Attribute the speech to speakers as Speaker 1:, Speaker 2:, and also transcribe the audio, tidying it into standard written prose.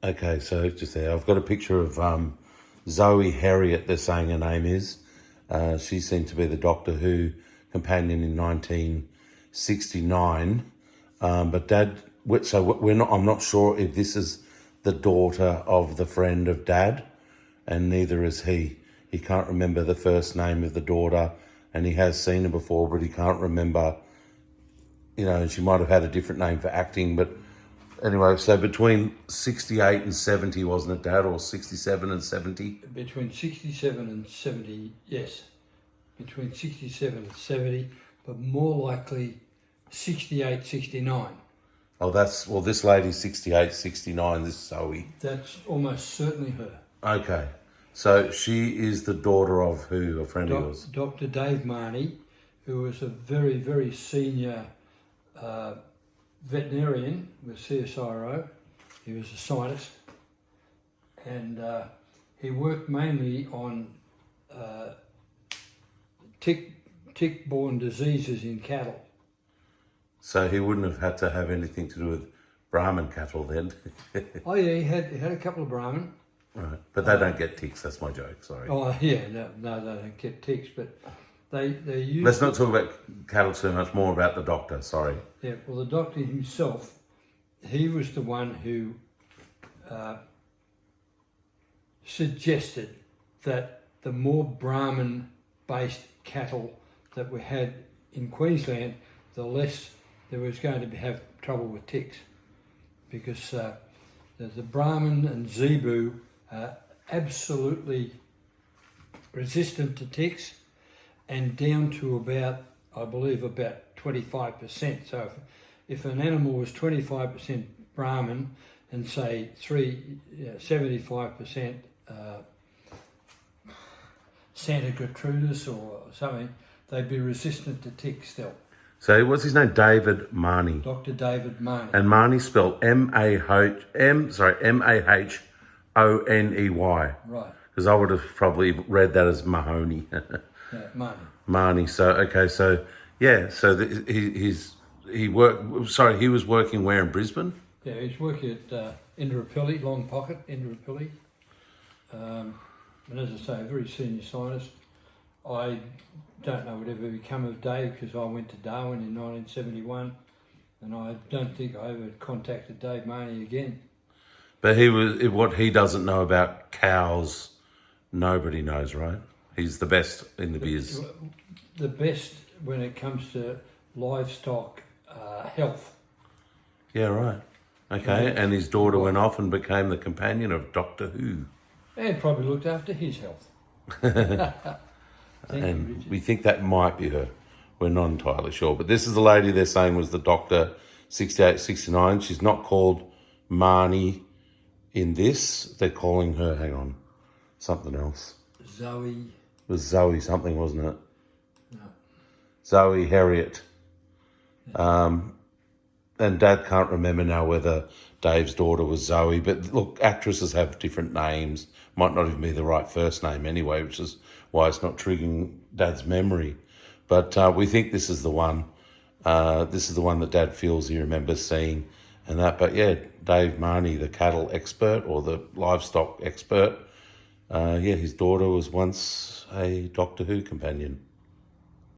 Speaker 1: Okay, so just there, I've got a picture of Zoe Harriet, they're saying her name is. She seemed to be the Doctor Who companion in 1969. But Dad, so we're not. I'm not sure if this is the daughter of the friend of Dad, and neither is he. He can't remember the first name of the daughter, and he has seen her before, but he can't remember. You know, she might have had a different name for acting, but anyway. So between 68 and 70, wasn't it, Dad, or 67 and 70?
Speaker 2: Between 67 and 70, yes. Between 67 and 70, but more likely 68, 69.
Speaker 1: Oh, well, this lady's 68, 69, this Zoe.
Speaker 2: That's almost certainly her.
Speaker 1: Okay. So she is the daughter of who, a friend of yours?
Speaker 2: Dr. Dave Marnie, who was a very, very senior veterinarian with CSIRO. He was a scientist, and he worked mainly on tick-borne diseases in cattle.
Speaker 1: So he wouldn't have had to have anything to do with Brahman cattle then?
Speaker 2: Oh yeah, he had a couple of Brahman.
Speaker 1: Right, but they don't get ticks, that's my joke, sorry.
Speaker 2: Oh yeah, no, they don't get ticks, but they use...
Speaker 1: Let's not talk about cattle too much, more about the doctor, sorry.
Speaker 2: Yeah, well, the doctor himself, he was the one who suggested that the more Brahman-based cattle that we had in Queensland, the less there was going to have trouble with ticks, because the Brahman and Zebu are absolutely resistant to ticks, and down to about, I believe, about 25%. So if an animal was 25% Brahman and say 75% Santa Gertrudis or something, they'd be resistant to ticks still.
Speaker 1: So what's his name? David Marnie.
Speaker 2: Dr. David Marnie.
Speaker 1: And Marnie spelled M-A-H-O-N-E-Y.
Speaker 2: Right.
Speaker 1: Because I would have probably read that as Mahoney.
Speaker 2: Yeah, Marnie.
Speaker 1: Marnie. So okay. So yeah. So he was working where in Brisbane?
Speaker 2: Yeah, he's working at Indooroopilly, Long Pocket, Indooroopilly. And as I say, a very senior scientist. I don't know whatever become of Dave, because I went to Darwin in 1971, and I don't think I ever contacted Dave Marnie again.
Speaker 1: But what he doesn't know about cows, nobody knows, right? He's the best in the biz.
Speaker 2: The best when it comes to livestock health.
Speaker 1: Yeah, right. Okay, and his daughter went off and became the companion of Doctor Who.
Speaker 2: And probably looked after his health.
Speaker 1: And we think that might be her. We're not entirely sure. But this is the lady they're saying was the Doctor 68, 69. She's not called Marnie in this. They're calling her, hang on, something else.
Speaker 2: Zoe.
Speaker 1: It was Zoe something, wasn't it?
Speaker 2: No.
Speaker 1: Zoe Harriet. And Dad can't remember now whether Dave's daughter was Zoe. But look, actresses have different names. Might not even be the right first name anyway, which is why it's not triggering Dad's memory. But we think this is the one. This is the one that Dad feels he remembers seeing and that. But yeah, Dave Marnie, the cattle expert or the livestock expert, his daughter was once a Doctor Who companion.